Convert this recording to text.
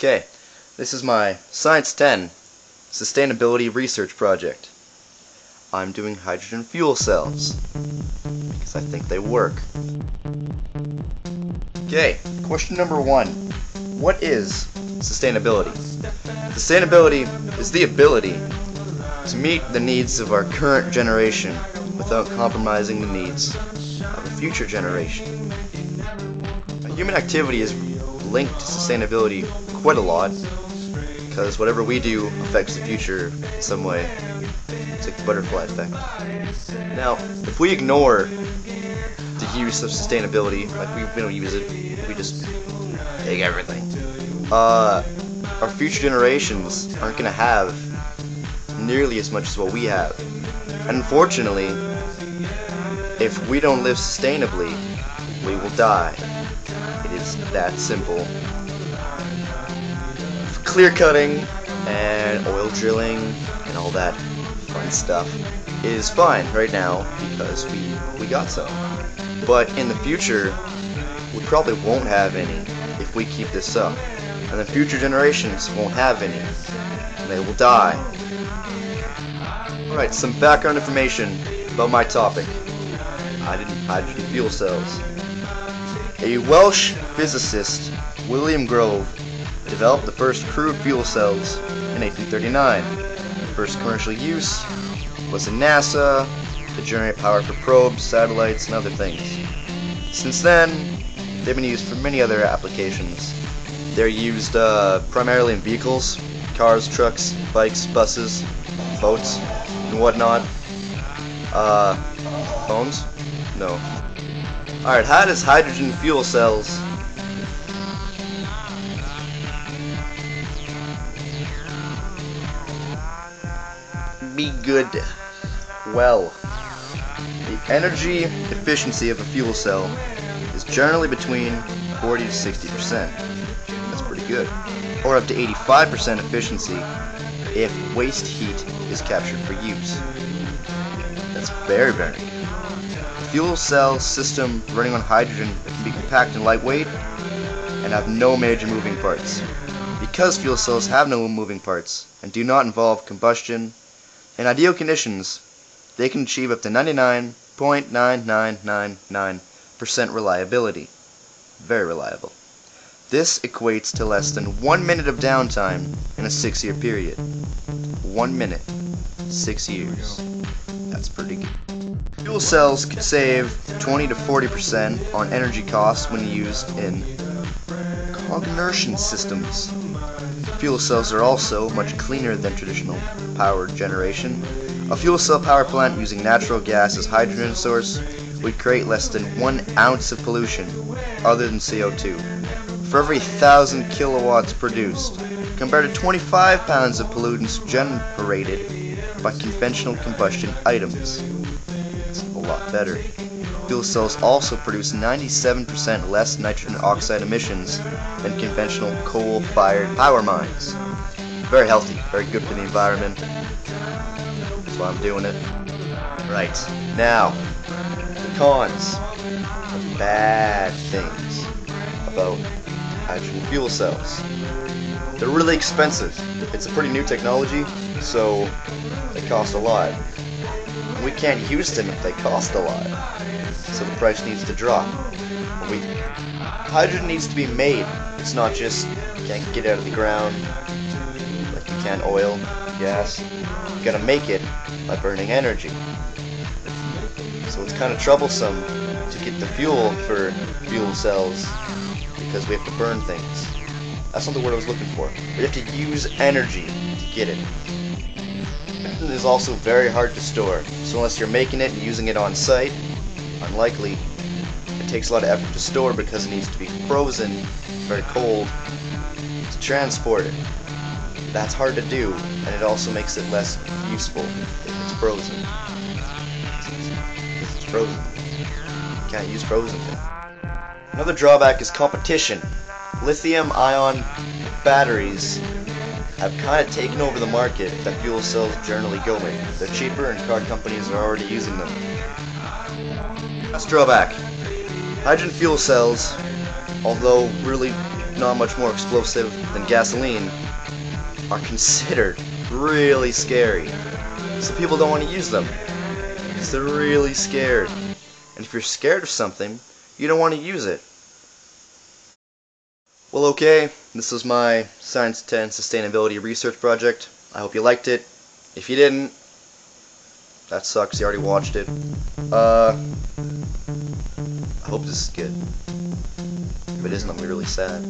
Okay, this is my Science 10 Sustainability Research Project. I'm doing hydrogen fuel cells because I think they work. Okay, question number 1. What is sustainability? Sustainability is the ability to meet the needs of our current generation without compromising the needs of a future generation. Human activity is linked to sustainability quite a lot because whatever we do affects the future in some way. It's like the butterfly effect. Now, if we ignore the use of sustainability, like we don't use it, we just take everything, our future generations aren't going to have nearly as much as what we have. And unfortunately, if we don't live sustainably, we will die. It is that simple. Clear cutting and oil drilling and all that fun stuff is fine right now because we got some. But in the future, we probably won't have any if we keep this up. And the future generations won't have any. And they will die. Alright, some background information about my topic. Hydrogen fuel cells. A Welsh physicist, William Grove, developed the first crude fuel cells in 1839. The first commercial use was in NASA to generate power for probes, satellites, and other things. Since then, they've been used for many other applications. They're used primarily in vehicles, cars, trucks, bikes, buses, boats, and whatnot. Phones? No. Alright, how does hydrogen fuel cells be good? Well, the energy efficiency of a fuel cell is generally between 40 to 60%. That's pretty good. Or up to 85% efficiency if waste heat is captured for use. That's very, very good. Fuel cell system running on hydrogen can be compact and lightweight and have no major moving parts. Because fuel cells have no moving parts and do not involve combustion, in ideal conditions they can achieve up to 99.9999% reliability. Very reliable. This equates to less than 1 minute of downtime in a 6-year period. 1 minute, 6 years. That's pretty good. Fuel cells could save 20 to 40% on energy costs when used in cogeneration systems. Fuel cells are also much cleaner than traditional power generation. A fuel cell power plant using natural gas as hydrogen source would create less than 1 ounce of pollution other than CO2 for every 1,000 kilowatts produced, compared to 25 pounds of pollutants generated by conventional combustion items. It's a lot better. Fuel cells also produce 97% less nitrogen oxide emissions than conventional coal-fired power mines. Very healthy, very good for the environment. That's why I'm doing it. Right, now, the cons. The bad things about hydrogen fuel cells. They're really expensive. It's a pretty new technology, so they cost a lot. We can't use them if they cost a lot, so the price needs to drop. Hydrogen needs to be made. It's not just you can't get it out of the ground like you can oil, gas. You gotta make it by burning energy. So it's kind of troublesome to get the fuel for fuel cells because we have to burn things. That's not the word I was looking for. We have to use energy to get it. It is also very hard to store, so unless you're making it and using it on site, unlikely. It takes a lot of effort to store because it needs to be frozen, very cold, to transport it. That's hard to do, and it also makes it less useful if it's frozen. If it's frozen. You can't use frozen things. Another drawback is competition. Lithium-ion batteries have kind of taken over the market that fuel cells generally go in. They're cheaper and car companies are already using them. That's drawback. Hydrogen fuel cells, although really not much more explosive than gasoline, are considered really scary. So people don't want to use them because they're really scared. And if you're scared of something, you don't want to use it. Well, okay, this was my Science 10 Sustainability Research Project. I hope you liked it. If you didn't, that sucks, you already watched it. I hope this is good. If it isn't, I'm gonna be really sad.